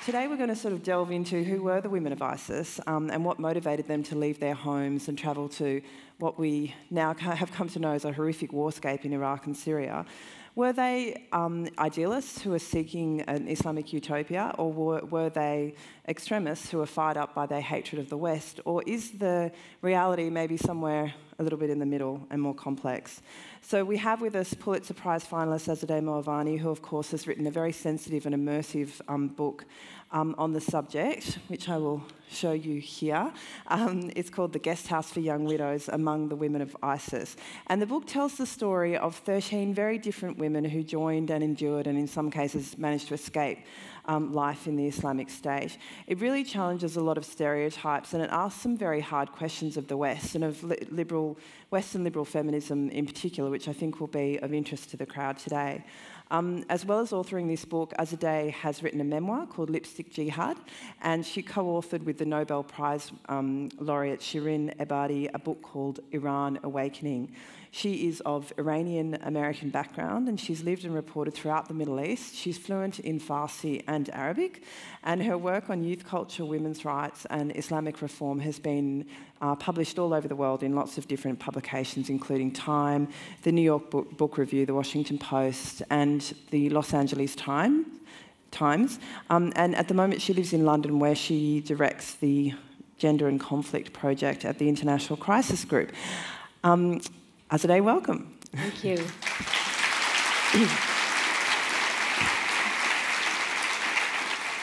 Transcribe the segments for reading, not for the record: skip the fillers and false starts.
Today we're going to sort of delve into who were the women of ISIS and what motivated them to leave their homes and travel to what we now have come to know as a horrific warscape in Iraq and Syria. Were they idealists who were seeking an Islamic utopia, or were they extremists who were fired up by their hatred of the West? Or is the reality maybe somewhere a little bit in the middle and more complex? So we have with us Pulitzer Prize finalist Azadeh Moaveni, who of course has written a very sensitive and immersive book on the subject, which I will show you here. It's called The Guest House for Young Widows Among the Women of ISIS. And the book tells the story of 13 very different women who joined and endured and in some cases managed to escape life in the Islamic State. It really challenges a lot of stereotypes, and it asks some very hard questions of the West and of Western liberal feminism in particular, which I think will be of interest to the crowd today. As well as authoring this book, Azadeh has written a memoir called Lipstick Jihad, and she co-authored with the Nobel Prize laureate Shirin Ebadi a book called Iran Awakening. She is of Iranian-American background, and she's lived and reported throughout the Middle East. She's fluent in Farsi and Arabic, and her work on youth culture, women's rights, and Islamic reform has been published all over the world in lots of different publications, including Time, the New York Book Review, the Washington Post, and the Los Angeles Times. And at the moment, she lives in London, where she directs the Gender and Conflict Project at the International Crisis Group. Azadeh, welcome. Thank you.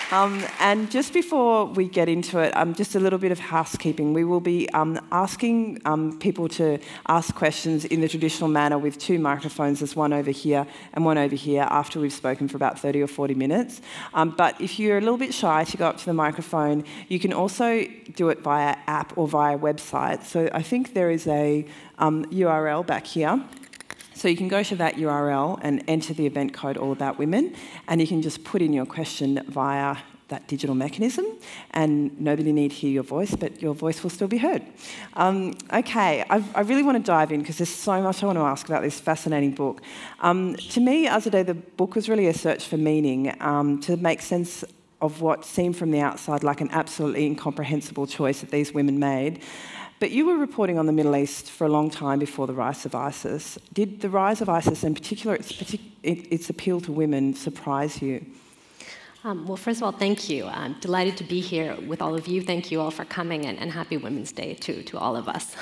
And just before we get into it, just a little bit of housekeeping. We will be asking people to ask questions in the traditional manner with two microphones. There's one over here and one over here after we've spoken for about 30 or 40 minutes. But if you're a little bit shy to go up to the microphone, you can also do it via app or via website. So I think there is a URL back here. So you can go to that URL and enter the event code All About Women, and you can just put in your question via that digital mechanism, and nobody need hear your voice, but your voice will still be heard. Okay, I really want to dive in because there's so much I want to ask about this fascinating book. To me, Azadeh, the book was really a search for meaning, to make sense of what seemed from the outside like an absolutely incomprehensible choice that these women made. But you were reporting on the Middle East for a long time before the rise of ISIS. Did the rise of ISIS, in particular its appeal to women, surprise you? Well, first of all, thank you. I'm delighted to be here with all of you. Thank you all for coming, and happy Women's Day to all of us.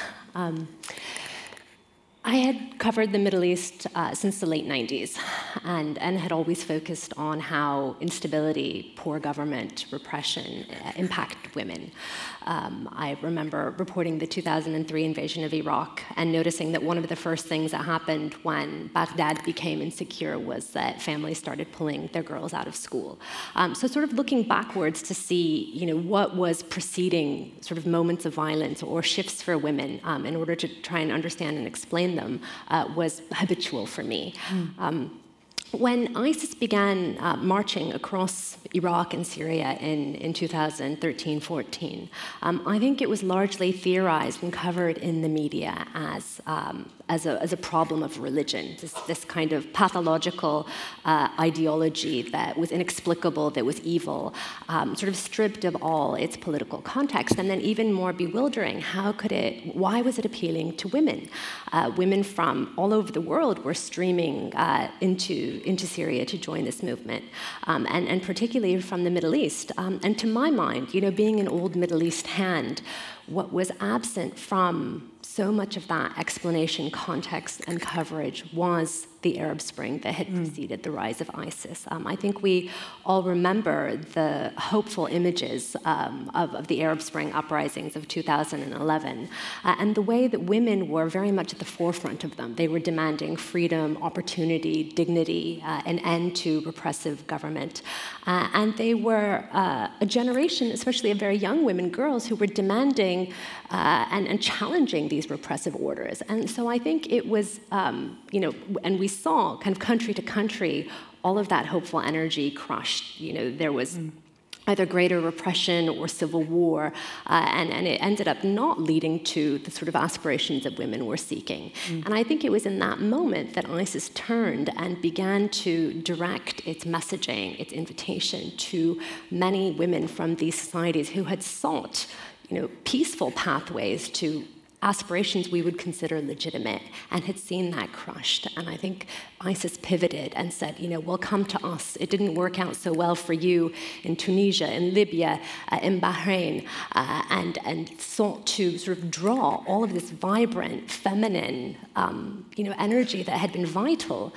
I had covered the Middle East since the late 90s and had always focused on how instability, poor government, repression impact women. I remember reporting the 2003 invasion of Iraq and noticing that one of the first things that happened when Baghdad became insecure was that families started pulling their girls out of school. So sort of looking backwards to see, what was preceding sort of moments of violence or shifts for women in order to try and understand and explain them was habitual for me. When ISIS began marching across Iraq and Syria in 2013-14, I think it was largely theorized and covered in the media as a problem of religion, this kind of pathological ideology that was inexplicable, that was evil, sort of stripped of all its political context, and then even more bewildering, why was it appealing to women? Women from all over the world were streaming into Syria to join this movement, and particularly from the Middle East. And to my mind, being an old Middle East hand, what was absent from so much of that explanation, context, and coverage was the Arab Spring that had preceded the rise of ISIS. I think we all remember the hopeful images of the Arab Spring uprisings of 2011, and the way that women were very much at the forefront of them. They were demanding freedom, opportunity, dignity, an end to repressive government. And they were a generation, especially of very young women, girls, who were demanding and challenging these repressive orders. And so I think it was, and we saw kind of country to country all of that hopeful energy crushed. There was either greater repression or civil war, and it ended up not leading to the sort of aspirations that women were seeking. And I think it was in that moment that ISIS turned and began to direct its messaging, its invitation to many women from these societies who had sought, peaceful pathways to aspirations we would consider legitimate, and had seen that crushed. And I think ISIS pivoted and said, well, come to us. It didn't work out so well for you in Tunisia, in Libya, in Bahrain, and sought to sort of draw all of this vibrant, feminine, energy that had been vital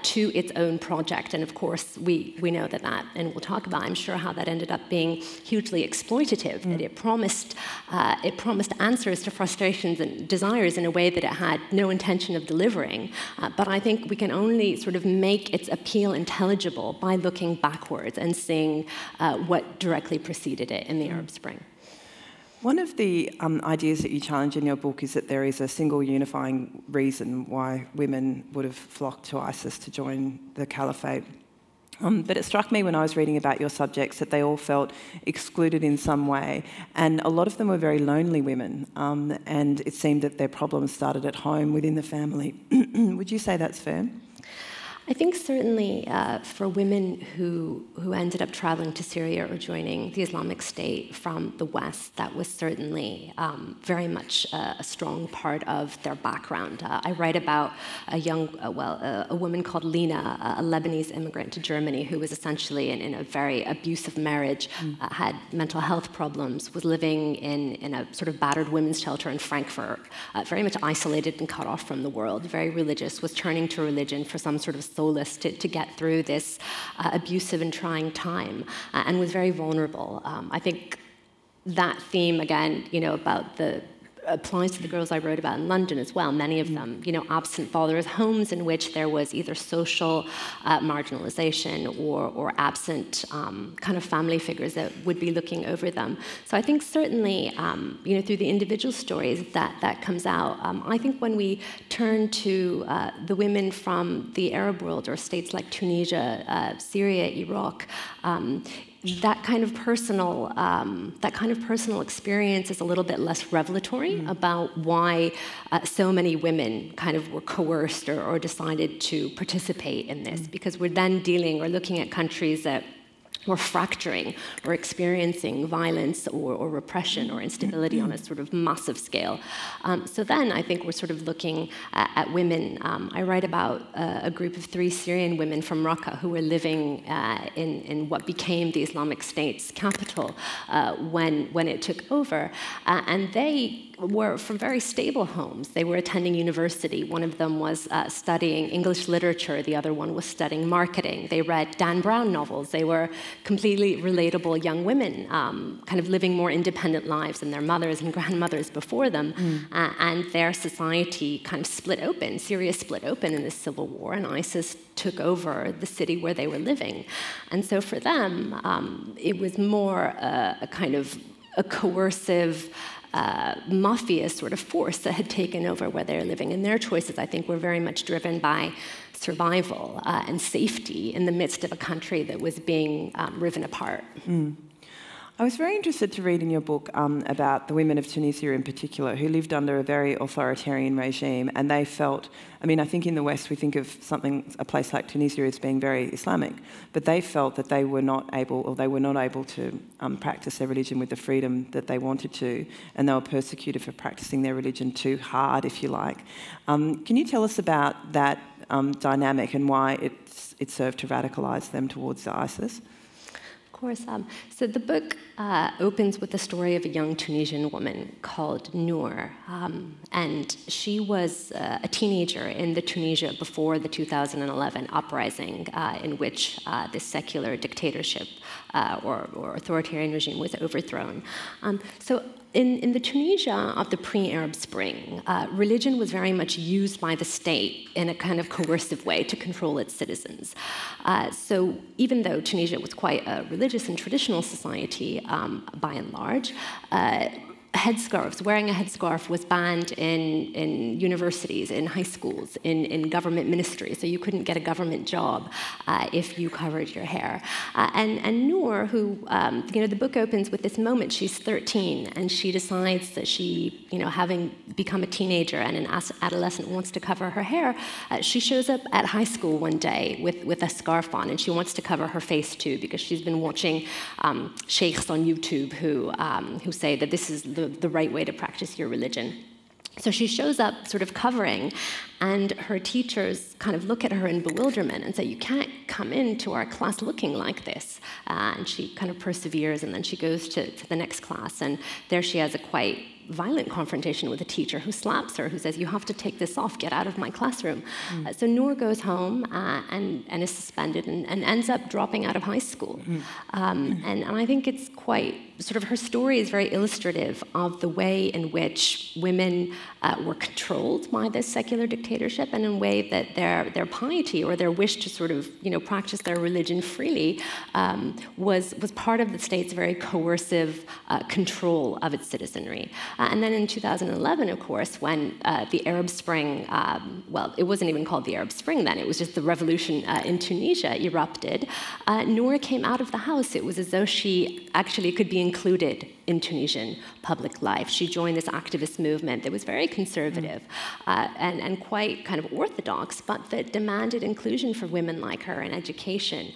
to its own project. And of course, we know that, and we'll talk about, I'm sure, how that ended up being hugely exploitative, that it promised answers to frustrations and desires in a way that it had no intention of delivering. But I think we can only sort of make its appeal intelligible by looking backwards and seeing what directly preceded it in the Arab Spring. One of the ideas that you challenge in your book is that there is a single unifying reason why women would have flocked to ISIS to join the caliphate. But it struck me when I was reading about your subjects that they all felt excluded in some way, and a lot of them were very lonely women, and it seemed that their problems started at home within the family. Would you say that's fair? I think certainly for women who ended up traveling to Syria or joining the Islamic State from the West, that was certainly very much a strong part of their background. I write about a woman called Lena, a Lebanese immigrant to Germany, who was essentially in a very abusive marriage, had mental health problems, was living in a sort of battered women's shelter in Frankfurt, very much isolated and cut off from the world, very religious, was turning to religion for some sort of solace to get through this abusive and trying time, and was very vulnerable. I think that theme, again, about applies to the girls I wrote about in London as well. Many of them, absent fathers, homes in which there was either social marginalization or absent kind of family figures that would be looking over them. So I think certainly, through the individual stories that comes out. I think when we turn to the women from the Arab world or states like Tunisia, Syria, Iraq, that kind of personal experience is a little bit less revelatory about why so many women kind of were coerced or decided to participate in this, because we're then dealing or looking at countries that were fracturing or experiencing violence or repression or instability on a sort of massive scale. So then I think we're sort of looking at women. I write about a group of 3 Syrian women from Raqqa who were living in what became the Islamic State's capital when it took over. And they were from very stable homes. They were attending university. One of them was studying English literature. The other one was studying marketing. They read Dan Brown novels. They were completely relatable young women, kind of living more independent lives than their mothers and grandmothers before them. And their society kind of split open. Syria split open in the civil war, and ISIS took over the city where they were living. And so for them, it was more a kind of a coercive, mafia sort of force that had taken over where they're living. And their choices, I think, were very much driven by survival and safety in the midst of a country that was being riven apart. I was very interested to read in your book about the women of Tunisia in particular, who lived under a very authoritarian regime, and they felt, I think in the West we think of a place like Tunisia as being very Islamic, but they felt that they were not able to practice their religion with the freedom that they wanted to, and they were persecuted for practicing their religion too hard, if you like. Can you tell us about that dynamic and why it served to radicalise them towards ISIS? Of course. So the book opens with the story of a young Tunisian woman called Noor. And she was a teenager in the Tunisia before the 2011 uprising in which this secular dictatorship or authoritarian regime was overthrown. So in the Tunisia of the pre-Arab Spring, religion was very much used by the state in a kind of coercive way to control its citizens. So even though Tunisia was quite a religious and traditional society by and large, headscarves. Wearing a headscarf was banned in universities, in high schools, in government ministries. So you couldn't get a government job if you covered your hair. And Noor, who, the book opens with this moment. She's 13, and she decides that she, having become a teenager and an adolescent, wants to cover her hair. She shows up at high school one day with a scarf on, and she wants to cover her face too, because she's been watching sheikhs on YouTube who say that this is the right way to practice your religion. So she shows up sort of covering, and her teachers kind of look at her in bewilderment and say, you can't come into our class looking like this. And she kind of perseveres, and then she goes to the next class, and there she has a quite violent confrontation with a teacher who slaps her, who says, you have to take this off, get out of my classroom. So Noor goes home and is suspended and ends up dropping out of high school. And I think it's quite, sort of her story is very illustrative of the way in which women were controlled by this secular dictatorship, and in a way that their piety or their wish to sort of, practice their religion freely was part of the state's very coercive control of its citizenry. And then in 2011, of course, when the Arab Spring, well, it wasn't even called the Arab Spring then, it was just the revolution in Tunisia erupted, Noor came out of the house. It was as though she actually could be included in Tunisian public life. She joined this activist movement that was very conservative and quite kind of orthodox, but that demanded inclusion for women like her in education.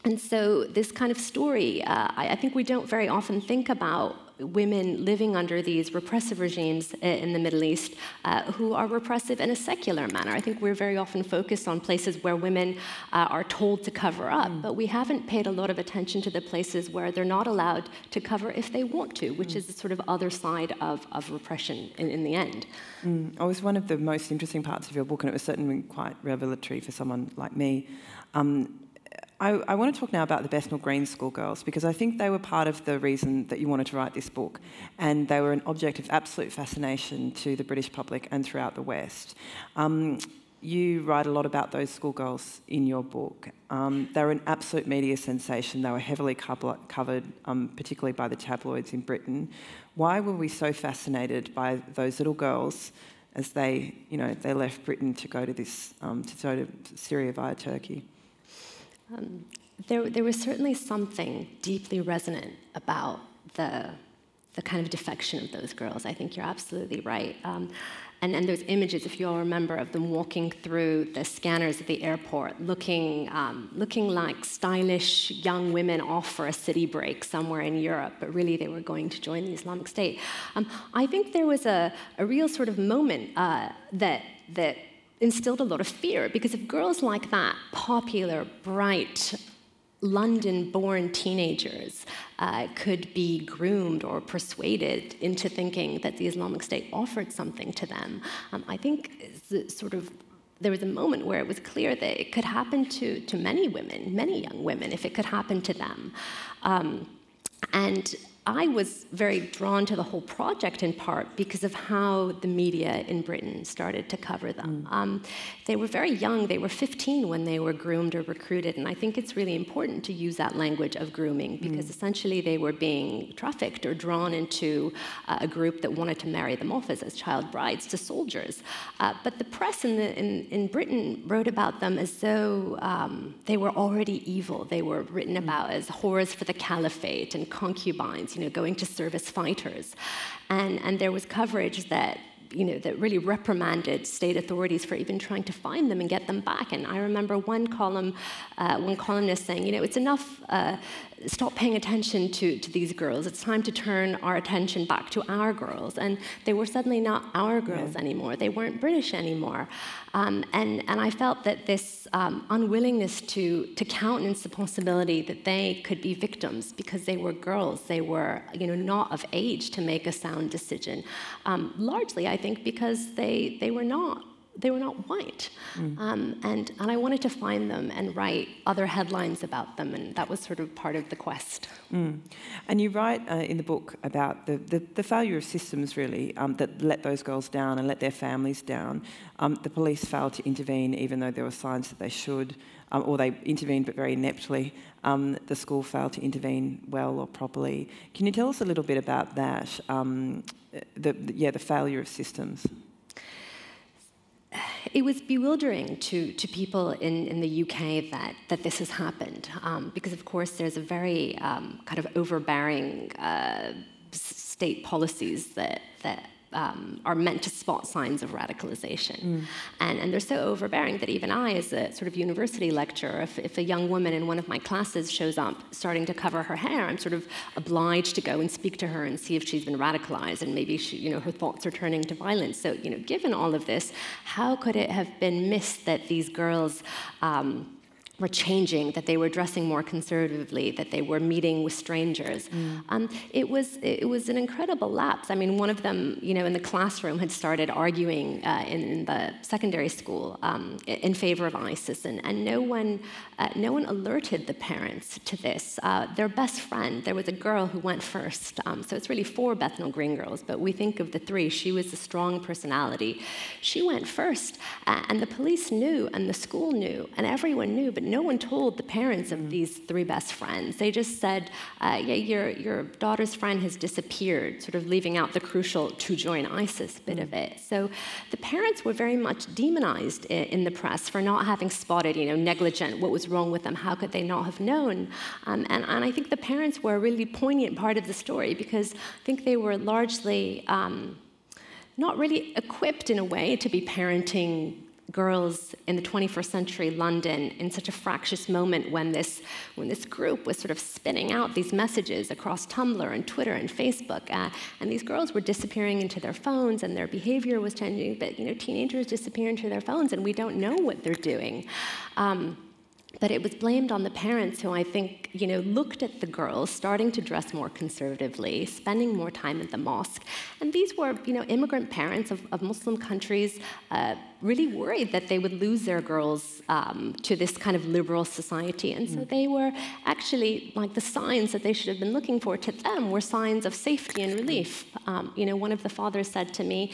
And so this kind of story, I think we don't very often think about women living under these repressive regimes in the Middle East who are repressive in a secular manner. I think we're very often focused on places where women are told to cover up, but we haven't paid a lot of attention to the places where they're not allowed to cover if they want to, which is the sort of other side of repression in the end. It was one of the most interesting parts of your book, and it was certainly quite revelatory for someone like me. I want to talk now about the Bethnal Green schoolgirls, because I think they were part of the reason that you wanted to write this book, and they were an object of absolute fascination to the British public and throughout the West. You write a lot about those schoolgirls in your book. They were an absolute media sensation. They were heavily covered, particularly by the tabloids in Britain. Why were we so fascinated by those little girls as they left Britain to go to Syria via Turkey? There was certainly something deeply resonant about the kind of defection of those girls. I think you're absolutely right. And those images, if you all remember, of them walking through the scanners at the airport, looking like stylish young women off for a city break somewhere in Europe, but really they were going to join the Islamic State. I think there was a real sort of moment that instilled a lot of fear, because if girls like that, popular, bright, London-born teenagers could be groomed or persuaded into thinking that the Islamic State offered something to them, I think there was a moment where it was clear that it could happen to many women, many young women, if it could happen to them. And I was very drawn to the whole project in part because of how the media in Britain started to cover them. They were very young. They were 15 when they were groomed or recruited, and I think it's really important to use that language of grooming, because essentially they were being trafficked or drawn into a group that wanted to marry them off as child brides to soldiers. But the press in Britain wrote about them as though they were already evil. They were written about as whores for the caliphate and concubines, going to service fighters. And there was coverage that really reprimanded state authorities for even trying to find them and get them back. And I remember one columnist saying, it's enough, stop paying attention to these girls. It's time to turn our attention back to our girls. And they were suddenly not our girls anymore. They weren't British anymore. And I felt that this unwillingness to countenance the possibility that they could be victims because they were girls, they were not of age to make a sound decision, largely I think because they were not white. And I wanted to find them and write other headlines about them, and that was sort of part of the quest. And you write in the book about the failure of systems, really, that let those girls down and let their families down. The police failed to intervene, even though there were signs that they should, or they intervened but very ineptly. The school failed to intervene well or properly. Can you tell us a little bit about that, the failure of systems? It was bewildering to people in the UK that this has happened, because of course there's a very kind of overbearing state policies that are meant to spot signs of radicalization. And they're so overbearing that even I, as a sort of university lecturer, if a young woman in one of my classes shows up starting to cover her hair, I'm sort of obliged to go and speak to her and see if she's been radicalized and maybe her thoughts are turning to violence. So, given all of this, how could it have been missed that these girls were changing, that they were dressing more conservatively, that they were meeting with strangers? It was an incredible lapse. I mean, one of them, in the classroom had started arguing in the secondary school in favor of ISIS, and no one alerted the parents to this. Their best friend, there was a girl who went first, so it's really 4 Bethnal Green girls, but we think of the 3. She was a strong personality. She went first, and the police knew, and the school knew, and everyone knew, but no one told the parents of these 3 best friends. They just said, your daughter's friend has disappeared, sort of leaving out the crucial to join ISIS bit of it. So the parents were very much demonized in the press for not having spotted, negligent, what was wrong with them, how could they not have known? And I think the parents were a really poignant part of the story, because I think they were largely not really equipped in a way to be parenting girls in the 21st century London in such a fractious moment when this group was sort of spinning out these messages across Tumblr and Twitter and Facebook, and these girls were disappearing into their phones, and their behavior was changing. But teenagers disappear into their phones, and we don't know what they're doing. But it was blamed on the parents, who I think, looked at the girls starting to dress more conservatively, spending more time at the mosque. And these were, immigrant parents of Muslim countries, really worried that they would lose their girls to this kind of liberal society. And so they were actually, like, the signs that they should have been looking for to them were signs of safety and relief. One of the fathers said to me,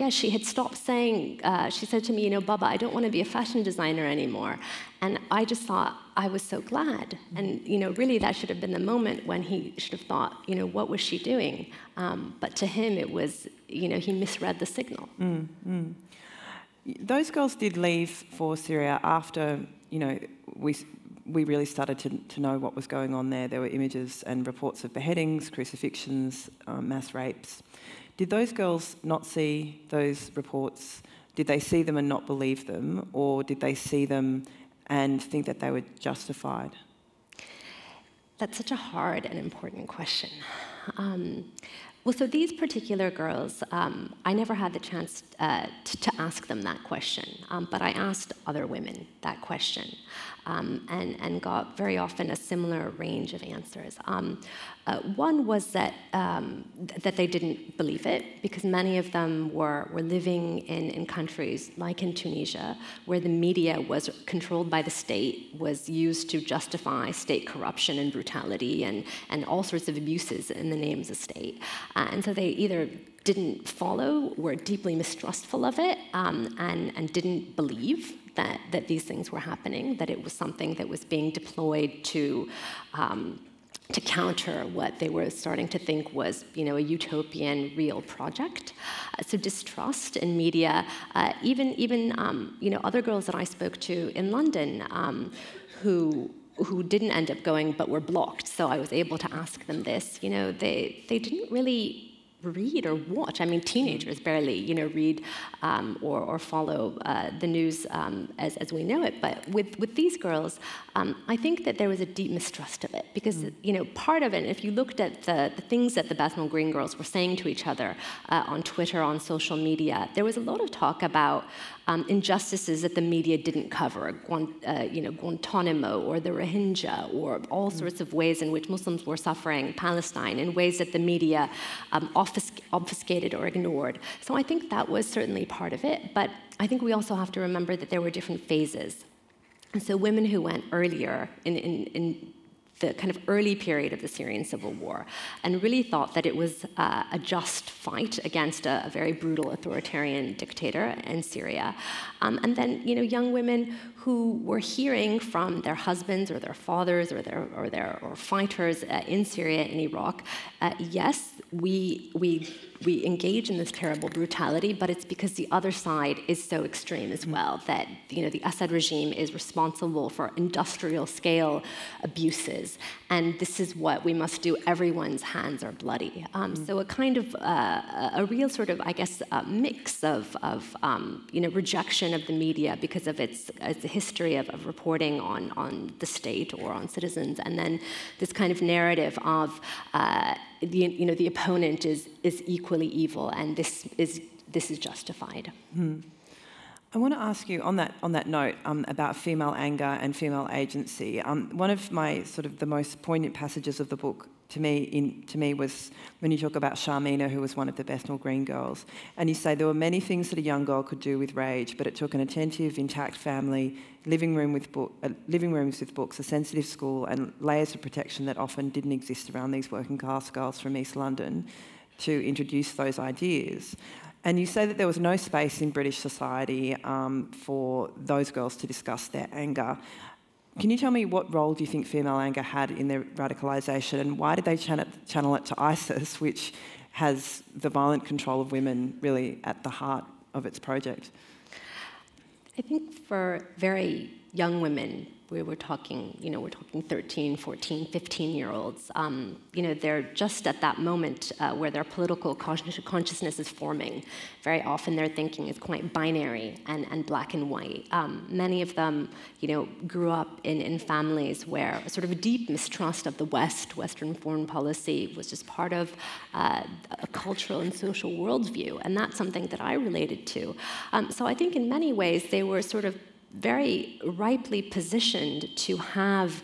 she had stopped saying, she said to me, Baba, I don't want to be a fashion designer anymore. And I just thought, I was so glad. And, really that should have been the moment when he should have thought, what was she doing? But to him, it was, he misread the signal. Those girls did leave for Syria after, we really started to know what was going on there. There were images and reports of beheadings, crucifixions, mass rapes. Did those girls not see those reports? Did they see them and not believe them? Or did they see them and think that they were justified? That's such a hard and important question. Well, so these particular girls, I never had the chance to ask them that question, but I asked other women that question, and got very often a similar range of answers. One was that they didn't believe it, because many of them were living in countries like in Tunisia, where the media was controlled by the state, was used to justify state corruption and brutality and all sorts of abuses in the names of state. And so they either didn't follow, were deeply mistrustful of it, and didn't believe that these things were happening, that it was something that was being deployed to counter what they were starting to think was, a utopian real project. So distrust in media, even other girls that I spoke to in London who didn't end up going but were blocked. So I was able to ask them this. They didn't really read or watch. I mean, teenagers barely, read or follow the news as we know it. But with these girls, I think that there was a deep mistrust of it, because part of it, if you looked at the things that the Bethnal Green girls were saying to each other on Twitter, on social media, there was a lot of talk about injustices that the media didn't cover, Guantanamo or the Rohingya, or all sorts of ways in which Muslims were suffering, Palestine, in ways that the media obfuscated or ignored. So I think that was certainly part of it. But I think we also have to remember that there were different phases. And so women who went earlier in the kind of early period of the Syrian civil war and really thought that it was a just fight against a very brutal authoritarian dictator in Syria. And then, young women who were hearing from their husbands or their fathers or fighters in Syria and Iraq, yes, we engage in this terrible brutality, but it's because the other side is so extreme as well, that the Assad regime is responsible for industrial scale abuses, and this is what we must do. Everyone's hands are bloody. So a kind of a real sort of, I guess, mix of rejection of the media because of its history of reporting on the state or on citizens, and then this kind of narrative of the opponent is equally evil, and this is justified. I want to ask you on that note about female anger and female agency. One of my sort of the most poignant passages of the book to me was when you talk about Sharmina, who was one of the Bethnal Green girls, and you say there were many things that a young girl could do with rage, but it took an attentive, intact family, living rooms with books, a sensitive school, and layers of protection that often didn't exist around these working class girls from East London to introduce those ideas. And you say that there was no space in British society for those girls to discuss their anger. Can you tell me what role do you think female anger had in their radicalisation, and why did they channel it to ISIS, which has the violent control of women really at the heart of its project? I think for very young women, we're talking 13, 14, 15-year-olds. They're just at that moment where their political consciousness is forming. Very often their thinking is quite binary and black and white. Many of them, grew up in families where sort of a deep mistrust of the West, Western foreign policy, was just part of a cultural and social worldview, and that's something that I related to. So I think in many ways they were sort of very ripely positioned to have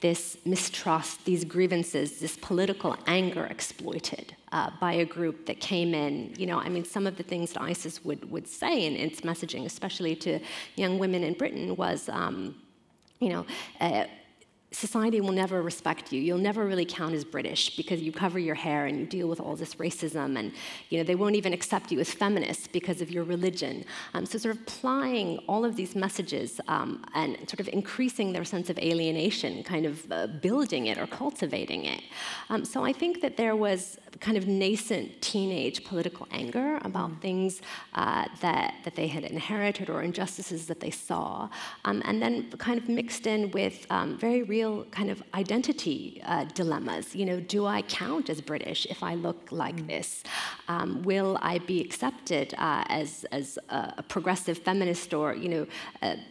this mistrust, these grievances, this political anger exploited by a group that came in. Some of the things that ISIS would say in its messaging, especially to young women in Britain, was, society will never respect you. You'll never really count as British because you cover your hair and you deal with all this racism, and they won't even accept you as feminists because of your religion. So sort of applying all of these messages and sort of increasing their sense of alienation, kind of building it or cultivating it. So I think that there was kind of nascent teenage political anger about things that they had inherited or injustices that they saw, and then kind of mixed in with very real kind of identity dilemmas. Do I count as British if I look like this? Will I be accepted as a progressive feminist? Or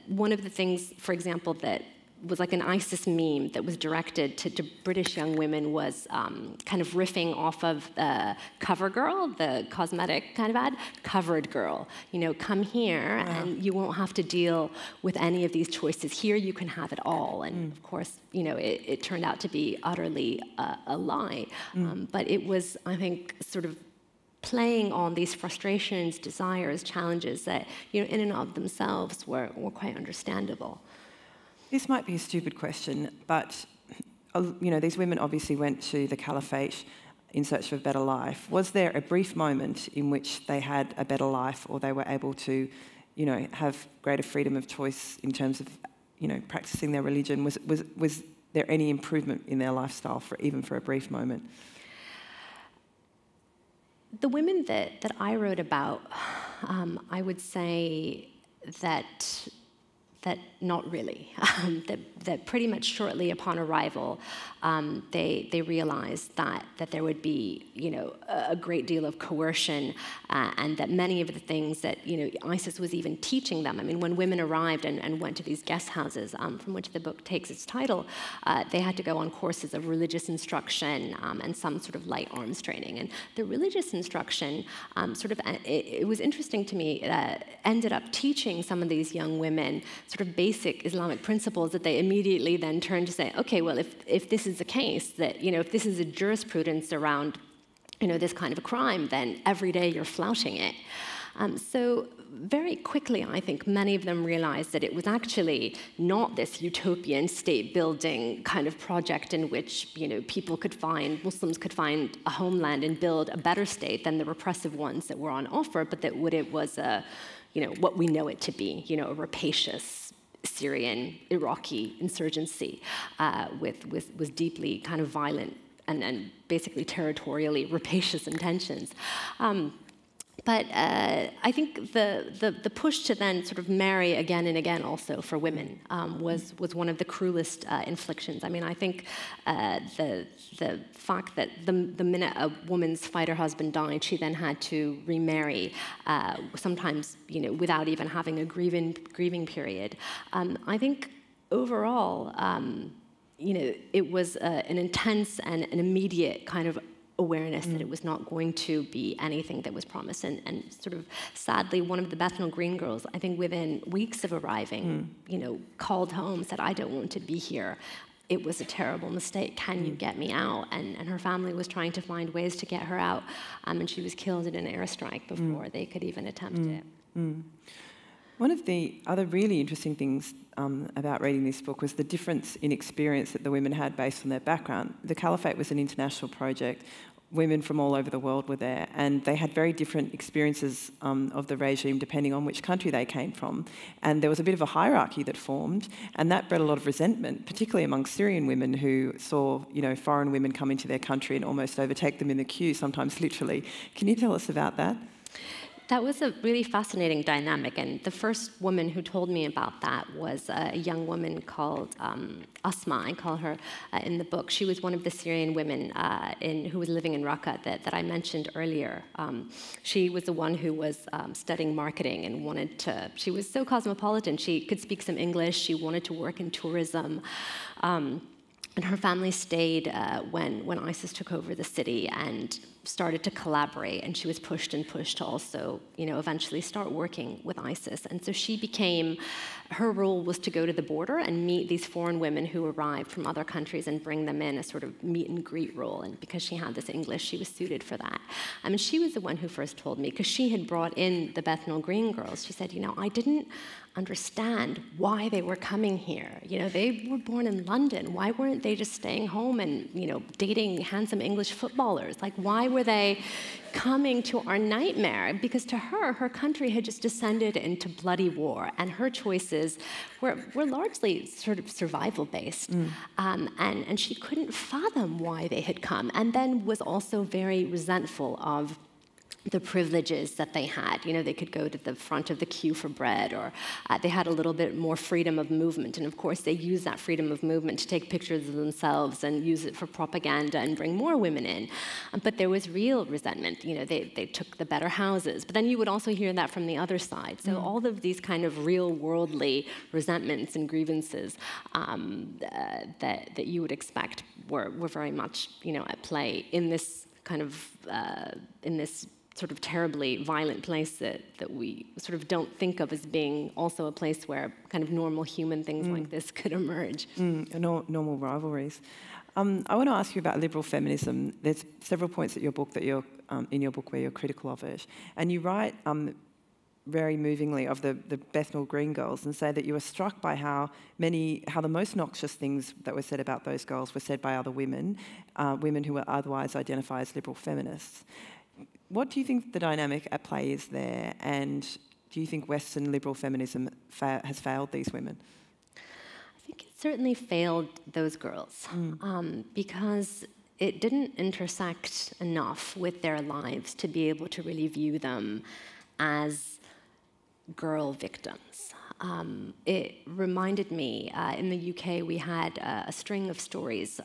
one of the things, for example, that was like an ISIS meme that was directed to British young women was kind of riffing off of the CoverGirl, the cosmetic kind of ad, Covered Girl. Come here and you won't have to deal with any of these choices. Here you can have it all. And of course, it turned out to be utterly a lie. But it was, I think, sort of playing on these frustrations, desires, challenges that, in and of themselves were quite understandable. This might be a stupid question, but these women obviously went to the caliphate in search of a better life. Was there a brief moment in which they had a better life, or they were able to, have greater freedom of choice in terms of, practicing their religion? Was there any improvement in their lifestyle even for a brief moment? The women that I wrote about, I would say that not really. That pretty much shortly upon arrival, they realized that there would be a great deal of coercion, and that many of the things that ISIS was even teaching them. When women arrived and went to these guest houses, from which the book takes its title, they had to go on courses of religious instruction and some sort of light arms training. And the religious instruction, it was interesting to me, ended up teaching some of these young women sort of basic Islamic principles that they immediately then turned to say, okay, well, if this is the case, that, if this is a jurisprudence around, this kind of a crime, then every day you're flouting it. So very quickly, I think many of them realized that it was actually not this utopian state-building kind of project in which, people could find, Muslims could find a homeland and build a better state than the repressive ones that were on offer, but that it was what we know it to be, a rapacious Syrian, Iraqi insurgency with deeply kind of violent and basically territorially rapacious intentions. But I think the push to then sort of marry again and again also for women was one of the cruelest inflictions. I mean, I think the fact that the minute a woman's fighter husband died, she then had to remarry, sometimes without even having a grieving period. I think overall, it was an intense and an immediate kind of awareness that it was not going to be anything that was promised. And sort of sadly, one of the Bethnal Green girls, I think within weeks of arriving, called home, said, "I don't want to be here. It was a terrible mistake. Can you get me out?" And her family was trying to find ways to get her out. And she was killed in an airstrike before they could even attempt it. One of the other really interesting things about reading this book was the difference in experience that the women had based on their background. The Caliphate was an international project. Women from all over the world were there, and they had very different experiences of the regime depending on which country they came from. And there was a bit of a hierarchy that formed, and that bred a lot of resentment, particularly among Syrian women who saw, foreign women come into their country and almost overtake them in the queue, sometimes literally. Can you tell us about that? That was a really fascinating dynamic, and the first woman who told me about that was a young woman called Asma. I call her in the book. She was one of the Syrian women who was living in Raqqa that I mentioned earlier. She was the one who was studying marketing and she was so cosmopolitan. She could speak some English. She wanted to work in tourism. And her family stayed when ISIS took over the city and started to collaborate, and she was pushed to also, eventually start working with ISIS. And so her role was to go to the border and meet these foreign women who arrived from other countries and bring them in, a sort of meet and greet role. And because she had this English, she was suited for that. I mean, she was the one who first told me, because she had brought in the Bethnal Green girls. She said, I didn't understand why they were coming here. They were born in London. Why weren't they just staying home and, dating handsome English footballers? Like, why were they coming to our nightmare? Because to her country had just descended into bloody war, and her choices were largely sort of survival-based. And she couldn't fathom why they had come, and then was also very resentful of the privileges that they had. They could go to the front of the queue for bread, or they had a little bit more freedom of movement. And of course, they used that freedom of movement to take pictures of themselves and use it for propaganda and bring more women in. But there was real resentment. They took the better houses. But then you would also hear that from the other side. So all of these kind of real worldly resentments and grievances that you would expect were very much at play in this kind of in this sort of terribly violent place that we sort of don't think of as being also a place where kind of normal human things like this could emerge. Normal rivalries. I want to ask you about liberal feminism. There's several points in your book where you're critical of it, and you write very movingly of the Bethnal Green girls and say that you were struck by how the most noxious things that were said about those girls were said by other women who were otherwise identified as liberal feminists. What do you think the dynamic at play is there, and do you think Western liberal feminism has failed these women? I think it certainly failed those girls because it didn't intersect enough with their lives to be able to really view them as girl victims. It reminded me, in the UK, we had a string of stories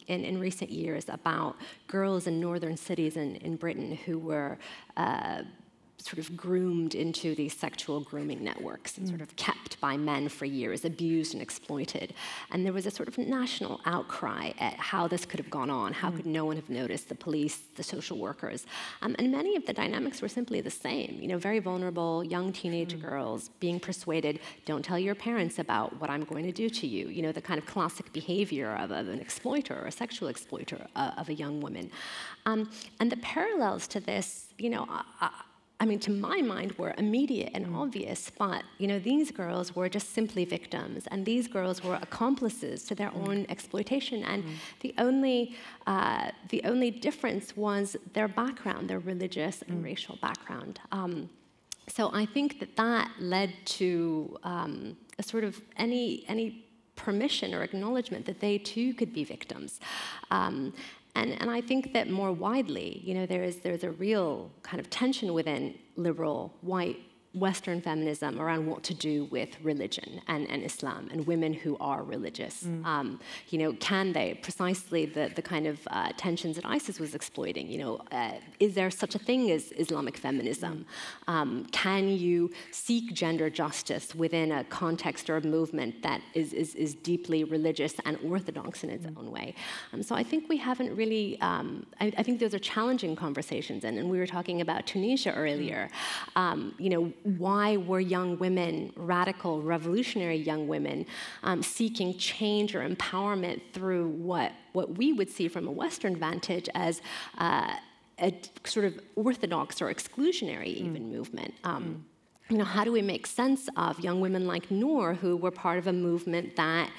in recent years about girls in northern cities in Britain who were sort of groomed into these sexual grooming networks and sort of kept by men for years, abused and exploited. And there was a sort of national outcry at how this could have gone on. How could no one have noticed? The police, the social workers. And many of the dynamics were simply the same. Very vulnerable young teenage girls being persuaded, don't tell your parents about what I'm going to do to you. The kind of classic behavior of an exploiter or a sexual exploiter of a young woman. And the parallels to this, I mean, to my mind, were immediate and obvious, but, you know, these girls were just simply victims, and these girls were accomplices to their own exploitation, and the only difference was their background, their religious and racial background. So I think that led to a sort of any permission or acknowledgement that they too could be victims. And I think that more widely, you know, there's a real kind of tension within liberal, white, Western feminism around what to do with religion and Islam and women who are religious. You know, can they, precisely the kind of tensions that ISIS was exploiting, you know, is there such a thing as Islamic feminism? Can you seek gender justice within a context or a movement that is deeply religious and orthodox in its own way? So I think we haven't really, I think those are challenging conversations, and we were talking about Tunisia earlier. You know, why were young women, radical, revolutionary young women, seeking change or empowerment through what we would see from a Western vantage as a sort of orthodox or exclusionary even movement? You know, how do we make sense of young women like Noor, who were part of a movement that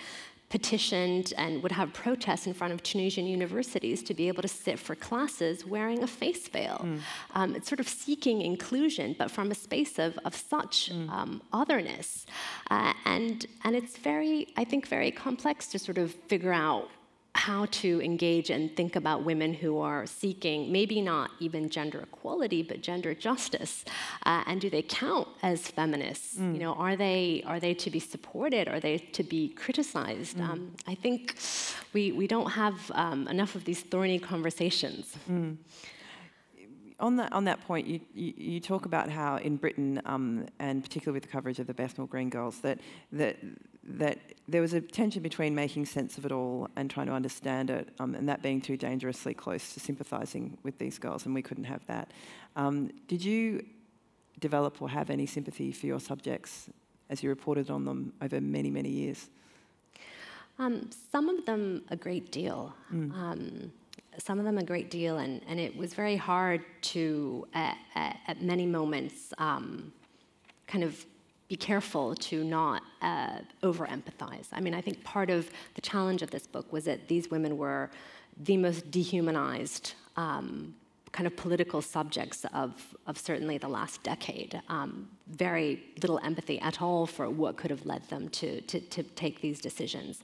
petitioned and would have protests in front of Tunisian universities to be able to sit for classes wearing a face veil? It's sort of seeking inclusion, but from a space of such otherness. And it's very, I think, very complex to sort of figure out how to engage and think about women who are seeking maybe not even gender equality, but gender justice. And do they count as feminists? You know, are they to be supported? Are they to be criticized? I think we don't have enough of these thorny conversations. On that point, you talk about how in Britain, and particularly with the coverage of the Bethnal Green girls, that there was a tension between making sense of it all and trying to understand it, and that being too dangerously close to sympathising with these girls, and we couldn't have that. Did you develop or have any sympathy for your subjects as you reported on them over many, many years? Some of them a great deal. Some of them a great deal, and it was very hard to, at many moments, kind of be careful to not over-empathize. I mean, I think part of the challenge of this book was that these women were the most dehumanized kind of political subjects of certainly the last decade. Very little empathy at all for what could have led them to take these decisions.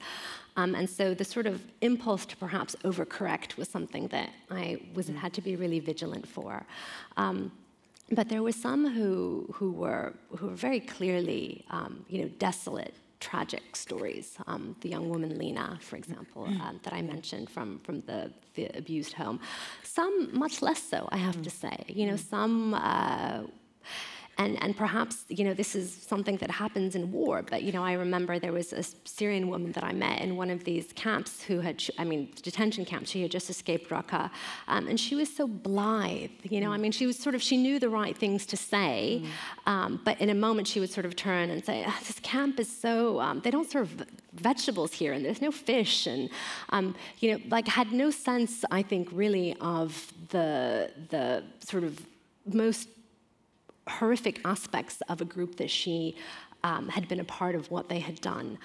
And so the sort of impulse to perhaps overcorrect was something that I had to be really vigilant for. But there were some who were very clearly, you know, desolate, tragic stories. The young woman Lena, for example, that I mentioned from the abused home. Some much less so, I have to say. You know, some. And perhaps, you know, this is something that happens in war, but, you know, I remember there was a Syrian woman that I met in one of these camps who had, detention camps. She had just escaped Raqqa, and she was so blithe, you know, I mean, she knew the right things to say, but in a moment she would sort of turn and say, this camp is so, they don't serve vegetables here, and there's no fish, and, you know, like had no sense, I think, really of the sort of most horrific aspects of a group that she had been a part of what they had done.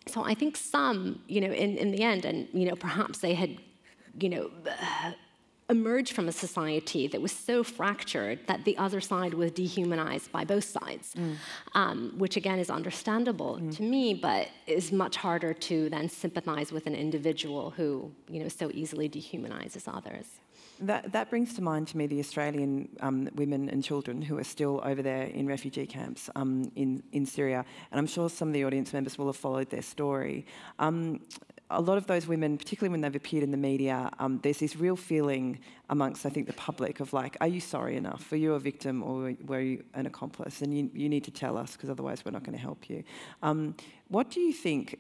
So I think some, you know, in the end, and, you know, perhaps they had, you know, emerged from a society that was so fractured that the other side was dehumanized by both sides, which again is understandable to me, but is much harder to then sympathize with an individual who, you know, so easily dehumanizes others. That brings to mind to me the Australian women and children who are still over there in refugee camps in Syria, and I'm sure some of the audience members will have followed their story. A lot of those women, particularly when they've appeared in the media, there's this real feeling amongst, I think, the public of like, are you sorry enough? Were you a victim or were you an accomplice? And you need to tell us, because otherwise we're not going to help you. What do you think?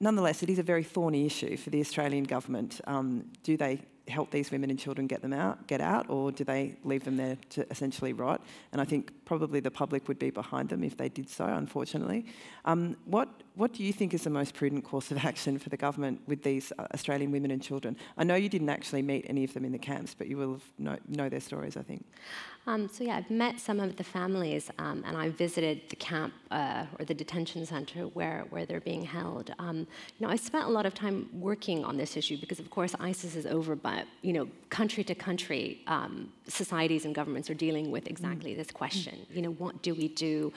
Nonetheless, it is a very thorny issue for the Australian government. Do they help these women and children get out, or do they leave them there to essentially rot? And I think probably the public would be behind them if they did so, unfortunately. What do you think is the most prudent course of action for the government with these Australian women and children? I know you didn't actually meet any of them in the camps, but you will know their stories, I think. So yeah, I've met some of the families, and I visited the camp or the detention center where they're being held. I spent a lot of time working on this issue because, of course, ISIS is over, but country to country, societies and governments are dealing with exactly this question. What do we do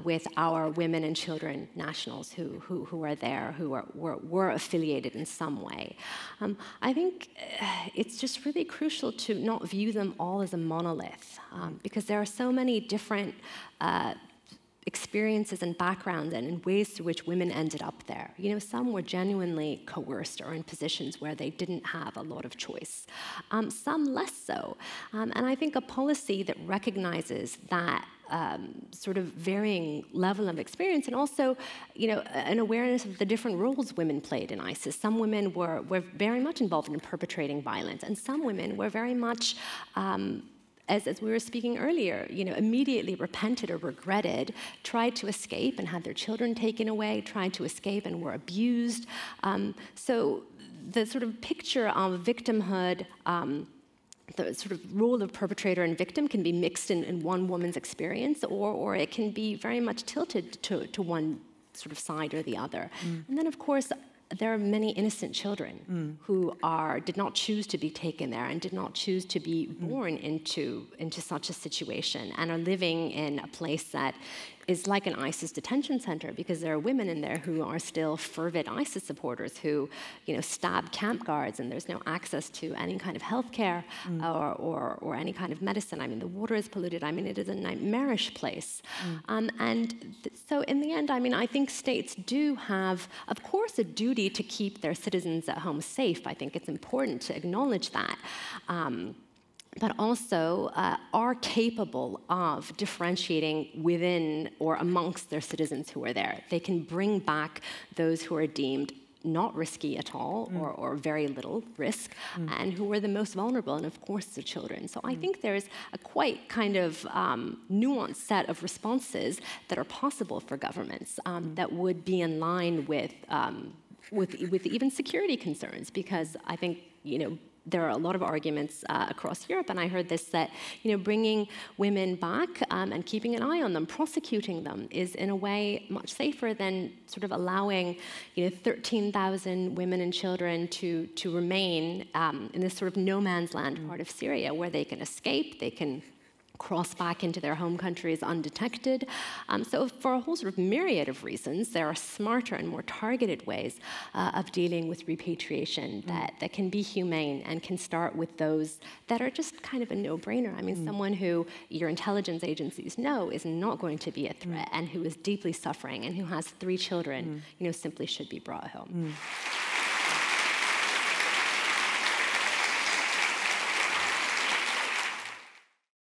with our women and children nationals who are there, who were affiliated in some way? I think it's just really crucial to not view them all as a monolith, because there are so many different experiences and backgrounds and ways through which women ended up there. Some were genuinely coerced or in positions where they didn't have a lot of choice. Some less so. And I think a policy that recognizes that sort of varying level of experience, and also, an awareness of the different roles women played in ISIS. Some women were very much involved in perpetrating violence, and some women were very much as we were speaking earlier, immediately repented or regretted, tried to escape and had their children taken away, tried to escape and were abused. So the sort of picture of victimhood, the sort of role of perpetrator and victim can be mixed in one woman's experience, or it can be very much tilted to one sort of side or the other. And then, of course, there are many innocent children who did not choose to be taken there and did not choose to be born into such a situation, and are living in a place that is like an ISIS detention center, because there are women in there who are still fervent ISIS supporters who, stab camp guards, and there's no access to any kind of healthcare or any kind of medicine. I mean, the water is polluted. I mean, it is a nightmarish place. So in the end, I think states do have, of course, a duty to keep their citizens at home safe. I think it's important to acknowledge that. But also are capable of differentiating within or amongst their citizens who are there. They can bring back those who are deemed not risky at all, or very little risk, and who are the most vulnerable, and of course the children. So I think there's a quite kind of nuanced set of responses that are possible for governments that would be in line with even security concerns, because I think, there are a lot of arguments across Europe, and I heard this, that bringing women back and keeping an eye on them, prosecuting them, is in a way much safer than sort of allowing 13,000 women and children to remain in this sort of no man's land part of Syria, where they can escape, they can cross back into their home countries undetected. So for a whole sort of myriad of reasons, there are smarter and more targeted ways of dealing with repatriation that can be humane and can start with those that are just kind of a no-brainer. I mean, someone who your intelligence agencies know is not going to be a threat and who is deeply suffering and who has 3 children, simply should be brought home.